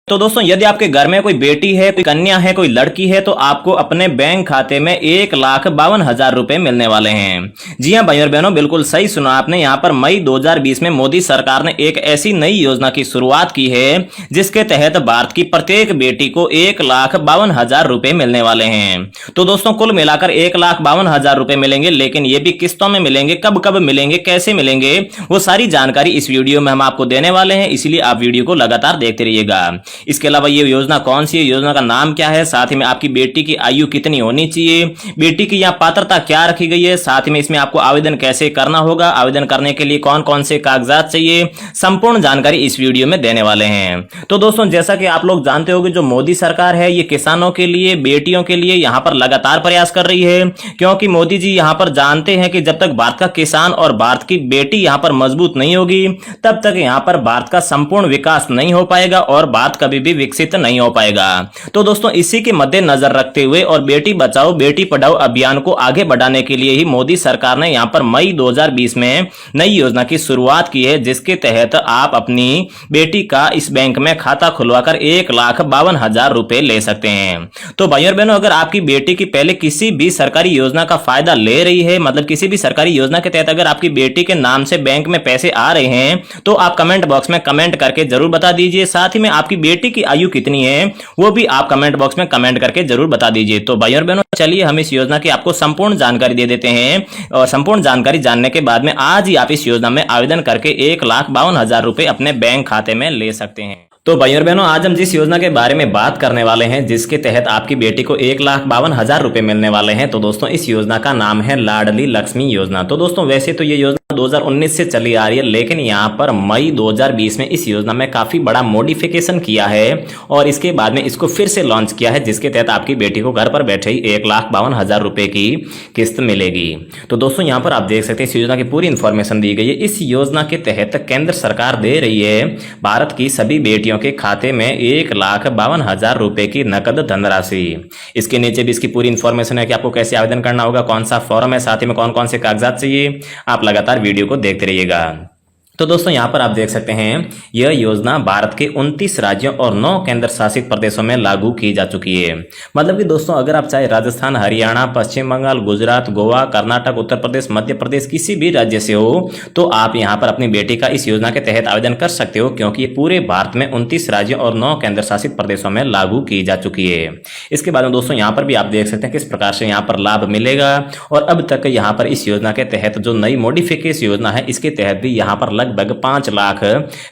तो दोस्तों यदि आपके घर में कोई बेटी है, कोई कन्या है, कोई लड़की है तो आपको अपने बैंक खाते में 1,52,000 रुपए मिलने वाले हैं। जी हां भाई और बहनों, बिल्कुल सही सुना आपने। यहां पर मई 2020 में मोदी सरकार ने एक ऐसी नई योजना की शुरुआत की है जिसके तहत भारत की प्रत्येक बेटी को 1,52,000 रुपए मिलने वाले हैं। तो दोस्तों कुल मिलाकर 1,52,000 रुपए मिलेंगे, लेकिन ये भी किस्तों में मिलेंगे। कब कब मिलेंगे, कैसे मिलेंगे, वो सारी जानकारी इस वीडियो में हम आपको देने वाले हैं, इसलिए आप वीडियो को लगातार देखते रहिएगा। इसके अलावा ये योजना कौन सी है, योजना का नाम क्या है, साथ ही में आपकी बेटी की आयु कितनी होनी चाहिए, बेटी की यहाँ पात्रता क्या रखी गई है, साथ ही में इसमें आपको आवेदन कैसे करना होगा, आवेदन करने के लिए कौन कौन से कागजात चाहिए, संपूर्ण जानकारी इस वीडियो में देने वाले हैं। तो दोस्तों जैसा कि आप लोग जानते होंगे, जो मोदी सरकार है ये किसानों के लिए, बेटियों के लिए यहाँ पर लगातार प्रयास कर रही है, क्योंकि मोदी जी यहाँ पर जानते हैं कि जब तक भारत का किसान और भारत की बेटी यहाँ पर मजबूत नहीं होगी तब तक यहाँ पर भारत का संपूर्ण विकास नहीं हो पाएगा और भारत कभी भी विकसित नहीं हो पाएगा। तो दोस्तों इसी के मद्देनजर रखते हुए और बेटी बचाओ बेटी पढ़ाओ अभियान को आगे बढ़ाने के लिए ही मोदी सरकार ने यहां पर मई 2020 में नई योजना की शुरुआत की है, जिसके तहत आप अपनी बेटी का इस बैंक में खाता खुलवाकर 1,52,000 रुपए ले सकते हैं। तो भाइयों और बहनों, अगर आपकी बेटी की पहले किसी भी सरकारी योजना का फायदा ले रही है, मतलब किसी भी सरकारी योजना के तहत अगर आपकी बेटी के नाम से बैंक में पैसे आ रहे हैं, तो आप कमेंट बॉक्स में कमेंट करके जरूर बता दीजिए। साथ ही में आपकी बेटी की आयु कितनी है वो भी आप कमेंट बॉक्स में कमेंट करके जरूर बता दीजिए। तो भाइयों और बहनों, चलिए हम इस योजना की आपको संपूर्ण जानकारी दे देते हैं, और संपूर्ण जानकारी जानने के बाद में आज ही आप इस योजना में आवेदन करके 1,52,000 रुपए अपने बैंक खाते में ले सकते हैं। तो भाइयों और बहनों, आज हम जिस योजना के बारे में बात करने वाले हैं जिसके तहत आपकी बेटी को 1,52,000 रुपए मिलने वाले हैं, तो दोस्तों इस योजना का नाम है लाडली लक्ष्मी योजना। तो दोस्तों वैसे तो ये योजना 2019 से चली आ रही है, लेकिन यहाँ पर मई 2020 में इस योजना में काफी बड़ा मॉडिफिकेशन किया है और इसके बाद में इसको फिर से लॉन्च किया है, जिसके तहत आपकी बेटी को घर पर बैठे ही 1,52,000 रुपए की किस्त मिलेगी। तो दोस्तों यहाँ पर आप देख सकते हैं इस योजना की पूरी इंफॉर्मेशन दी गई है। इस योजना के तहत केंद्र सरकार दे रही है भारत की सभी बेटियों के खाते में 1,52,000 रुपए की नकद धनराशि। इसके नीचे भी इसकी पूरी इंफॉर्मेशन है कि आपको कैसे आवेदन करना होगा, कौन सा फॉर्म है, साथ ही में कौन कौन से कागजात चाहिए। आप लगातार वीडियो को देखते रहिएगा। तो दोस्तों यहाँ पर आप देख सकते हैं यह योजना भारत के 29 राज्यों और 9 केंद्र शासित प्रदेशों में लागू की जा चुकी है। मतलब कि दोस्तों अगर आप चाहे राजस्थान, हरियाणा, पश्चिम बंगाल, गुजरात, गोवा, कर्नाटक, उत्तर प्रदेश, मध्य प्रदेश किसी भी राज्य से हो तो आप यहाँ पर अपनी बेटी का इस योजना के तहत आवेदन कर सकते हो, क्योंकि ये पूरे भारत में 29 राज्यों और 9 केंद्र शासित प्रदेशों में लागू की जा चुकी है। इसके बाद में दोस्तों यहाँ पर भी आप देख सकते हैं किस प्रकार से यहाँ पर लाभ मिलेगा, और अब तक यहाँ पर इस योजना के तहत जो नई मॉडिफिकेशन योजना है इसके तहत भी यहाँ पर लगभग 5 लाख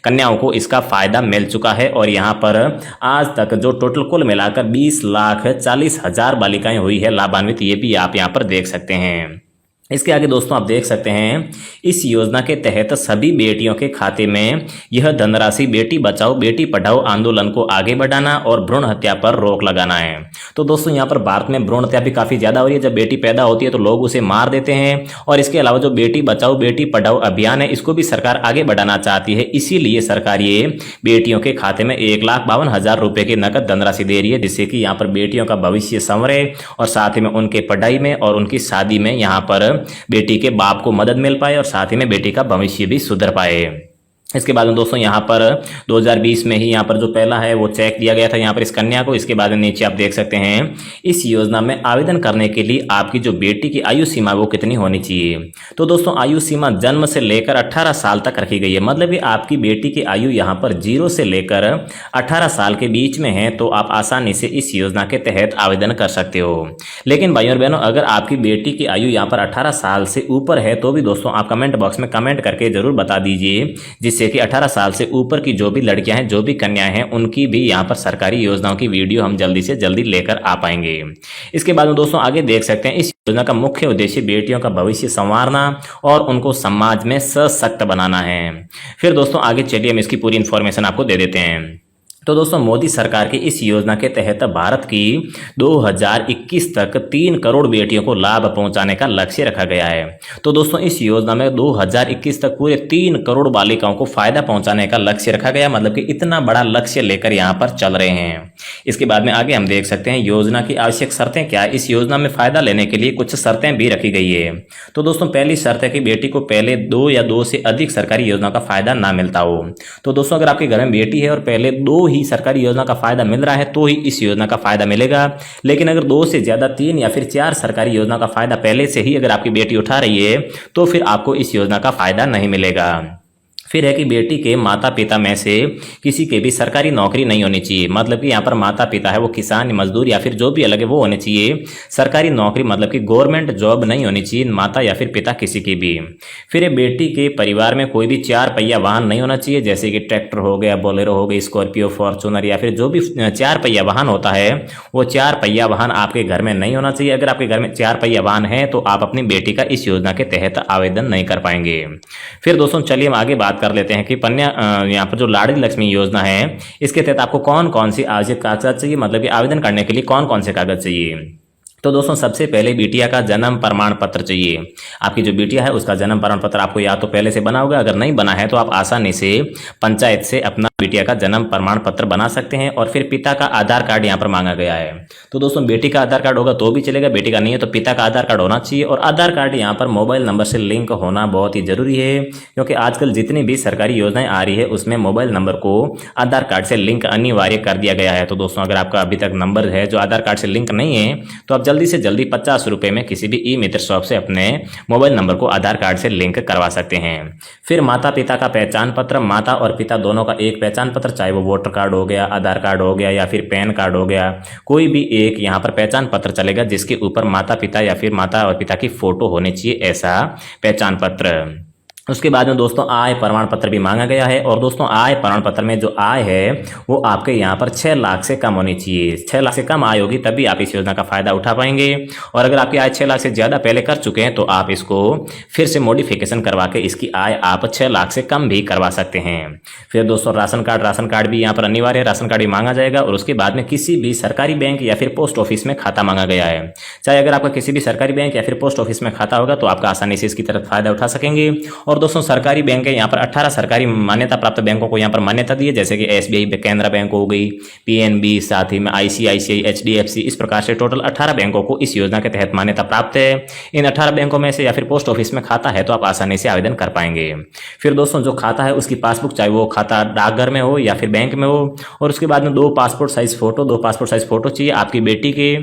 कन्याओं को इसका फायदा मिल चुका है, और यहां पर आज तक जो टोटल कुल मिलाकर 20,40,000 बालिकाएं हुई है लाभान्वित, ये भी आप यहां पर देख सकते हैं। इसके आगे दोस्तों आप देख सकते हैं इस योजना के तहत सभी बेटियों के खाते में यह धनराशि बेटी बचाओ बेटी पढ़ाओ आंदोलन को आगे बढ़ाना और भ्रूण हत्या पर रोक लगाना है। तो दोस्तों यहाँ पर भारत में भ्रूण हत्या भी काफी ज्यादा हो रही है। जब बेटी पैदा होती है तो लोग उसे मार देते हैं, और इसके अलावा जो बेटी बचाओ बेटी पढ़ाओ अभियान है इसको भी सरकार आगे बढ़ाना चाहती है। इसीलिए सरकार ये बेटियों के खाते में 1,52,000 रुपए की नकद धनराशि दे रही है, जिससे कि यहाँ पर बेटियों का भविष्य संवरे और साथ ही में उनके पढ़ाई में और उनकी शादी में यहाँ पर बेटी के बाप को मदद मिल पाए और साथ ही में बेटी का भविष्य भी सुधर पाए। इसके बाद में दोस्तों यहाँ पर 2020 में ही यहाँ पर जो पहला है वो चेक दिया गया था यहाँ पर इस कन्या को। इसके बाद में नीचे आप देख सकते हैं इस योजना में आवेदन करने के लिए आपकी जो बेटी की आयु सीमा वो कितनी होनी चाहिए। तो दोस्तों आयु सीमा जन्म से लेकर 18 साल तक रखी गई है। मतलब कि आपकी बेटी की आयु यहाँ पर 0 से लेकर 18 साल के बीच में है, तो आप आसानी से इस योजना के तहत आवेदन कर सकते हो। लेकिन भाइयों और बहनों, अगर आपकी बेटी की आयु यहाँ पर 18 साल से ऊपर है तो भी दोस्तों आप कमेंट बॉक्स में कमेंट करके जरूर बता दीजिए, जिससे कि 18 साल से ऊपर की जो भी लड़कियां हैं, जो भी कन्याएं हैं, उनकी भी यहां पर सरकारी योजनाओं की वीडियो हम जल्दी से जल्दी लेकर आ पाएंगे। इसके बाद में दोस्तों आगे देख सकते हैं इस योजना का मुख्य उद्देश्य बेटियों का भविष्य संवारना और उनको समाज में सशक्त बनाना है। फिर दोस्तों आगे चलिए हम इसकी पूरी इंफॉर्मेशन आपको दे देते हैं। तो दोस्तों मोदी सरकार की इस योजना के तहत भारत की 2021 तक 3 करोड़ बेटियों को लाभ पहुंचाने का लक्ष्य रखा गया है। तो दोस्तों इस योजना में 2021 तक पूरे 3 करोड़ बालिकाओं को फायदा पहुंचाने का लक्ष्य रखा गया। मतलब कि इतना बड़ा लक्ष्य लेकर यहाँ पर चल रहे हैं। इसके बाद में आगे हम देख सकते हैं योजना की आवश्यक शर्तें क्या है। इस योजना में फायदा लेने के लिए कुछ शर्तें भी रखी गई है। तो दोस्तों पहली शर्त है कि बेटी को पहले 2 या 2 से अधिक सरकारी योजना का फायदा ना मिलता हो। तो दोस्तों अगर आपके घर में बेटी है और पहले 2 ही सरकारी योजना का फायदा मिल रहा है तो ही इस योजना का फायदा मिलेगा। लेकिन अगर 2 से ज़्यादा 3 या फिर 4 सरकारी योजना का फायदा पहले से ही अगर आपकी बेटी उठा रही है तो फिर आपको इस योजना का फायदा नहीं मिलेगा। फिर है कि बेटी के माता पिता में से किसी के भी सरकारी नौकरी नहीं होनी चाहिए। मतलब कि यहाँ पर माता पिता है वो किसान, मजदूर या फिर जो भी अलग है वो होने चाहिए। सरकारी नौकरी मतलब कि गवर्नमेंट जॉब नहीं होनी चाहिए माता या फिर पिता किसी की भी। फिर बेटी के परिवार में कोई भी 4 पहिया वाहन नहीं होना चाहिए, जैसे कि ट्रैक्टर हो गया, बोलेरो हो गई, स्कॉर्पियो, फॉर्चूनर या फिर जो भी 4 पहिया वाहन होता है वो 4 पहिया वाहन आपके घर में नहीं होना चाहिए। अगर आपके घर में 4 पहिया वाहन है तो आप अपनी बेटी का इस योजना के तहत आवेदन नहीं कर पाएंगे। फिर दोस्तों चलिए हम आगे बात कर लेते हैं कि यहाँ पर जो लाडली लक्ष्मी योजना है इसके तहत आपको कौन कौन सी आवश्यक कागजात चाहिए, मतलब कि आवेदन करने के लिए कौन कौन से कागज चाहिए। तो दोस्तों सबसे पहले बिटिया का जन्म प्रमाण पत्र चाहिए। आपकी जो बिटिया है उसका जन्म प्रमाण पत्र आपको या तो पहले से बना होगा, अगर नहीं बना है तो आप आसानी से पंचायत से अपना बिटिया का जन्म प्रमाण पत्र बना सकते हैं। और फिर पिता का आधार कार्ड यहाँ पर मांगा गया है। तो दोस्तों बेटी का आधार कार्ड होगा तो भी चलेगा, बेटी का नहीं है तो पिता का आधार कार्ड होना चाहिए। और आधार कार्ड यहाँ पर मोबाइल नंबर से लिंक होना बहुत ही जरूरी है, क्योंकि आजकल जितनी भी सरकारी योजनाएं आ रही है उसमें मोबाइल नंबर को आधार कार्ड से लिंक अनिवार्य कर दिया गया है। तो दोस्तों अगर आपका अभी तक नंबर है जो आधार कार्ड से लिंक नहीं है तो आप जल्दी से जल्दी 50 रुपए में किसी भी ई मित्र शॉप से अपने मोबाइल नंबर को आधार कार्ड से लिंक करवा सकते हैं। फिर माता पिता का पहचान पत्र, माता और पिता दोनों का एक पहचान पत्र, चाहे वो वोटर कार्ड हो गया, आधार कार्ड हो गया या फिर पैन कार्ड हो गया, कोई भी एक यहाँ पर पहचान पत्र चलेगा जिसके ऊपर माता पिता या फिर माता और पिता की फोटो होनी चाहिए, ऐसा पहचान पत्र। उसके बाद में दोस्तों आय प्रमाण पत्र भी मांगा गया है। और दोस्तों आय प्रमाण पत्र में जो आय है वो आपके यहाँ पर 6 लाख से कम होनी चाहिए। 6 लाख से कम आय होगी तभी आप इस योजना का फायदा उठा पाएंगे। और अगर आपकी आय 6 लाख से ज़्यादा पहले कर चुके हैं तो आप इसको फिर से मॉडिफिकेशन करवा के इसकी आय आप 6 लाख से कम भी करवा सकते हैं। फिर दोस्तों राशन कार्ड भी यहाँ पर अनिवार्य है, राशन कार्ड भी मांगा जाएगा। और उसके बाद में किसी भी सरकारी बैंक या फिर पोस्ट ऑफिस में खाता मांगा गया है। चाहे अगर आपका किसी भी सरकारी बैंक या फिर पोस्ट ऑफिस में खाता होगा तो आपका आसानी से इसकी तरफ फायदा उठा सकेंगे। और दोस्तों सरकारी बैंक है यहाँ पर 18 सरकारी मान्यता प्राप्त बैंकों को यहाँ पर मान्यता दी है, जैसे कि एसबीआई, केनरा बैंक हो गई, पीएनबी, साथ ही में आईसीआईसीआई, एचडीएफसी, इस प्रकार से टोटल 18 बैंकों को इस योजना के तहत मान्यता प्राप्त है। इन 18 बैंकों में से या फिर पोस्ट ऑफिस में खाता है तो आप आसानी से आवेदन कर पाएंगे। फिर दोस्तों जो खाता है उसकी पासबुक, चाहे वो खाता डाकघर में हो या फिर बैंक में हो। और उसके बाद में 2 पासपोर्ट साइज फोटो चाहिए आपकी बेटी के।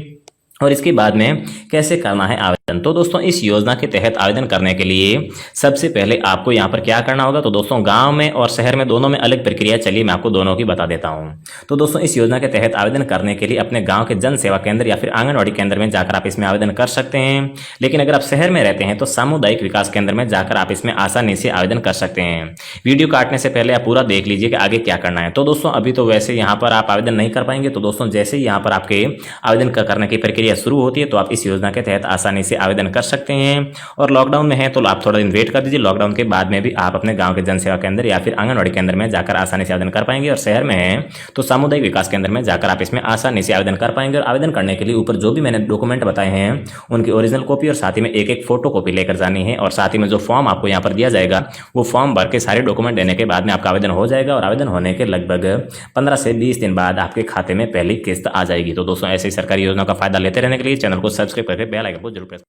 और इसके बाद में कैसे करना है आवेदन, तो दोस्तों इस योजना के तहत आवेदन करने के लिए सबसे पहले आपको यहाँ पर क्या करना होगा। तो दोस्तों गांव में और शहर में दोनों में अलग प्रक्रिया, चलिए मैं आपको दोनों की बता देता हूँ। तो दोस्तों इस योजना के तहत आवेदन करने के लिए अपने गाँव के जन सेवा केंद्र या फिर आंगनबाड़ी केंद्र में जाकर आप इसमें आवेदन कर सकते हैं। लेकिन अगर आप शहर में रहते हैं तो सामुदायिक विकास केंद्र में जाकर आप इसमें आसानी से आवेदन कर सकते हैं। वीडियो काटने से पहले आप पूरा देख लीजिए कि आगे क्या करना है। तो दोस्तों अभी तो वैसे यहाँ पर आप आवेदन नहीं कर पाएंगे। तो दोस्तों जैसे ही यहाँ पर आपके आवेदन करने की प्रक्रिया शुरू होती है तो आप इस योजना के तहत आसानी से आवेदन कर सकते हैं। और लॉकडाउन में है तो आप थोड़ा दिन वेट कर दीजिए, लॉकडाउन के बाद में भी आप अपने गांव के जन सेवा केंद्र या फिर आंगनबाड़ी केंद्र में जाकर आसानी से आवेदन कर पाएंगे। और शहर में है तो सामुदायिक विकास केंद्र में जाकर आप इसमें आसानी से आवेदन कर पाएंगे। और आवेदन करने के लिए ऊपर जो भी मैंने डॉक्यूमेंट बताए हैं उनकी ओरिजिनल कॉपी और साथ ही में एक फोटो कॉपी लेकर जानी है। और साथ ही में जो फॉर्म आपको यहाँ पर दिया जाएगा वो फॉर्म भर के सारे डॉक्यूमेंट देने के बाद में आपका आवेदन हो जाएगा। और आवेदन होने के लगभग 15 से 20 दिन बाद आपके खाते में पहली किस्त आ जाएगी। तो दोस्तों ऐसे ही सरकारी योजना का फायदा लेते रहने के लिए चैनल को सब्सक्राइब करके बेल आइकन को जरूर प्रेस